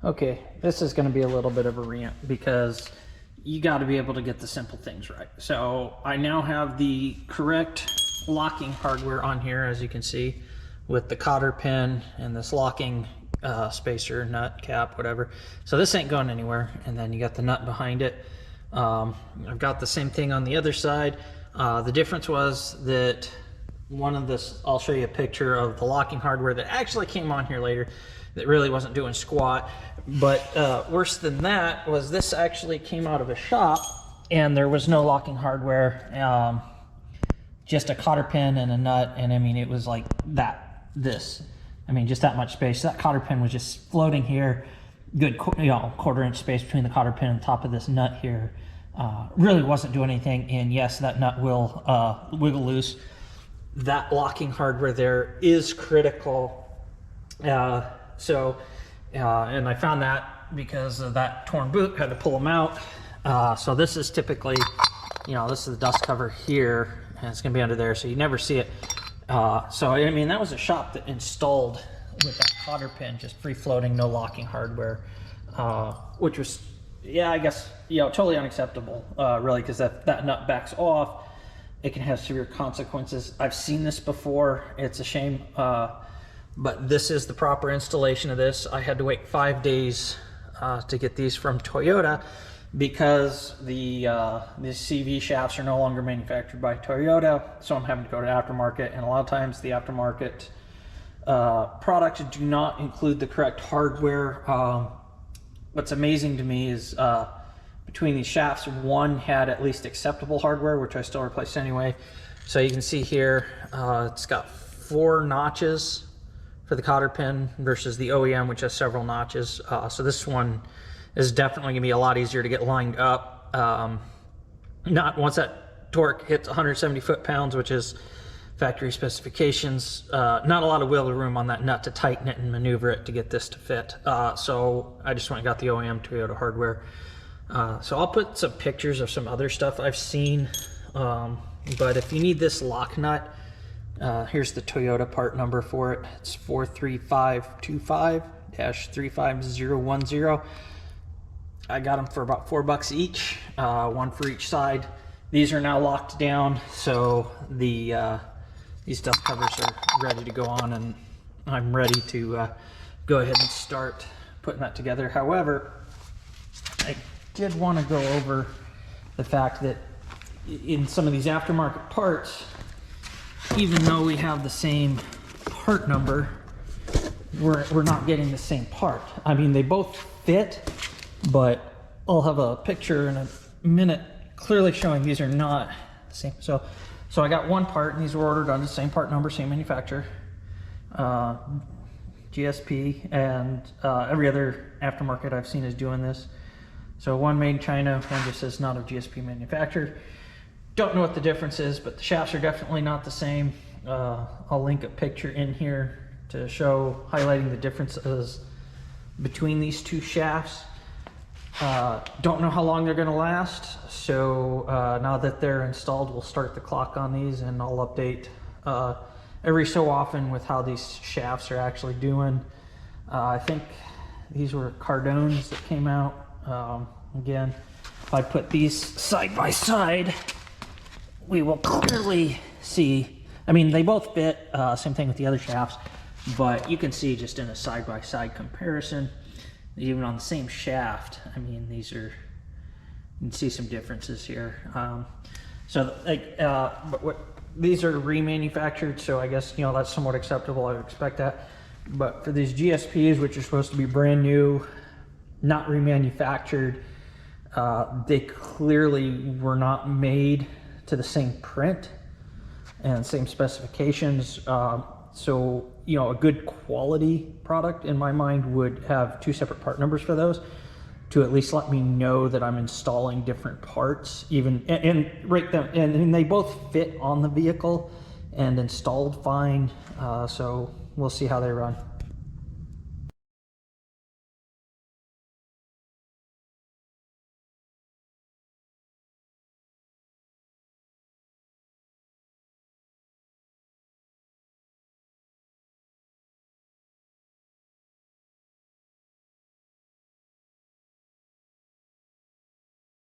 Okay, this is going to be a little bit of a rant because you got to be able to get the simple things right. So I now have the correct locking hardware on here, as you can see, with the cotter pin and this locking spacer, nut, cap, whatever. So this ain't going anywhere. And then you got the nut behind it. I've got the same thing on the other side. The difference was that one of this, I'll show you a picture of the locking hardware that actually came on here later that really wasn't doing squat. But worse than that was this actually came out of a shop and there was no locking hardware, just a cotter pin and a nut. And I mean, it was like just that much space. That cotter pin was just floating here, good, quarter-inch space between the cotter pin and the top of this nut here. Really wasn't doing anything. And yes, that nut will wiggle loose. That locking hardware there is critical. And I found that because of that torn boot, had to pull them out. So this is typically, this is the dust cover here, and it's gonna be under there, so you never see it. So I mean, that was a shop that installed with that cotter pin, just free floating, no locking hardware, which was, I guess, totally unacceptable, really, because that nut backs off. It can have severe consequences. I've seen this before. It's a shame. But this is the proper installation of this. I had to wait 5 days to get these from Toyota because the CV shafts are no longer manufactured by Toyota, so I'm having to go to aftermarket, and a lot of times the aftermarket products do not include the correct hardware. What's amazing to me is between these shafts, one had at least acceptable hardware, which I still replaced anyway. So you can see here, it's got 4 notches for the cotter pin versus the OEM, which has several notches. So this one is definitely gonna be a lot easier to get lined up. Not once that torque hits 170 foot-pounds, which is factory specifications, not a lot of wiggle room on that nut to tighten it and maneuver it to get this to fit. So I just went and got the OEM Toyota hardware. So I'll put some pictures of some other stuff I've seen. But if you need this lock nut, here's the Toyota part number for it. It's 43525-35010. I got them for about $4 each, one for each side. These are now locked down, so these dust covers are ready to go on, and I'm ready to go ahead and start putting that together. However, I did want to go over the fact that in some of these aftermarket parts, even though we have the same part number, we're not getting the same part. I mean, they both fit, but I'll have a picture in a minute clearly showing these are not the same. So I got one part, and these were ordered on the same part number, same manufacturer, GSP, and every other aftermarket I've seen is doing this. So one made in China, one just says not a GSP manufacturer. Don't know what the difference is, but the shafts are definitely not the same. I'll link a picture in here to show, highlighting the differences between these two shafts. Don't know how long they're gonna last, so now that they're installed, we'll start the clock on these, and I'll update every so often with how these shafts are actually doing. I think these were Cardones that came out. Again, if I put these side by side, we will clearly see, I mean, they both fit, same thing with the other shafts, but you can see just in a side-by-side comparison, even on the same shaft, I mean, these are, you can see some differences here. These are remanufactured, so I guess, that's somewhat acceptable. I would expect that. But for these GSPs, which are supposed to be brand new, not remanufactured, they clearly were not made to the same print and same specifications. So, a good quality product in my mind would have 2 separate part numbers for those to at least let me know that I'm installing different parts, and rate them. And they both fit on the vehicle and installed fine. So we'll see how they run.